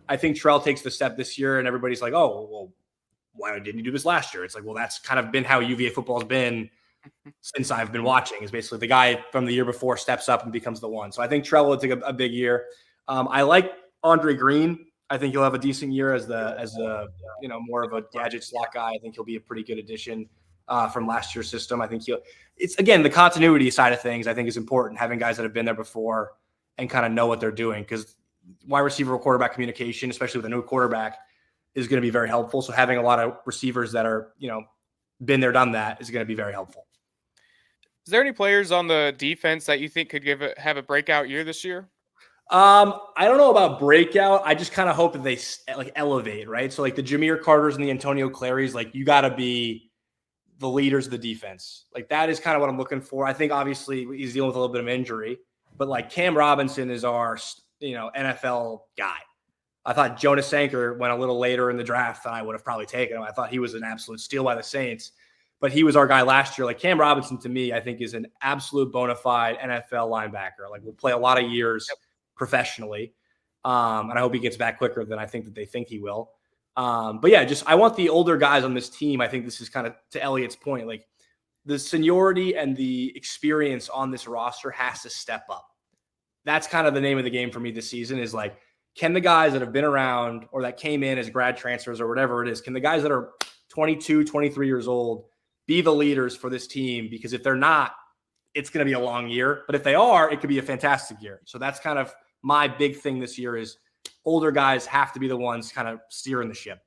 I think Trell takes the step this year, and everybody's like, oh, well, why didn't you do this last year? It's like, well, that's kind of been how UVA football has been since I've been watching, is basically the guy from the year before steps up and becomes the one. So I think Trell will take a big year. I like Andre Green. I think he'll have a decent year as more of a gadget slot guy. I think he'll be a pretty good addition from last year's system. I think it's again, the continuity side of things I think is important, having guys that have been there before and kind of know what they're doing, because wide receiver quarterback communication, especially with a new quarterback, is going to be very helpful. So having a lot of receivers that are, been there, done that is going to be very helpful. Is there any players on the defense that you think could have a breakout year this year? I don't know about breakout. I just kind of hope that they elevate, right? So like the Jameer Carters and the Antonio Clarys, like you got to be the leaders of the defense. Like that is kind of what I'm looking for. I think obviously he's dealing with a little bit of injury, but like Kam Robinson is our, NFL guy. I thought Jonas Sanker went a little later in the draft than I would have probably taken him. I thought he was an absolute steal by the Saints, but he was our guy last year. Like Kam Robinson to me, I think is an absolute bona fide NFL linebacker. Like we'll play a lot of years professionally. And I hope he gets back quicker than I think that they think he will. But yeah, I want the older guys on this team. I think this is kind of to Elliot's point, like the seniority and the experience on this roster has to step up. That's kind of the name of the game for me this season, is like, can the guys that have been around or that came in as grad transfers or whatever it is, can the guys that are 22, 23 years old be the leaders for this team? Because if they're not, it's going to be a long year. But if they are, it could be a fantastic year. So that's kind of my big thing this year, is older guys have to be the ones kind of steering the ship.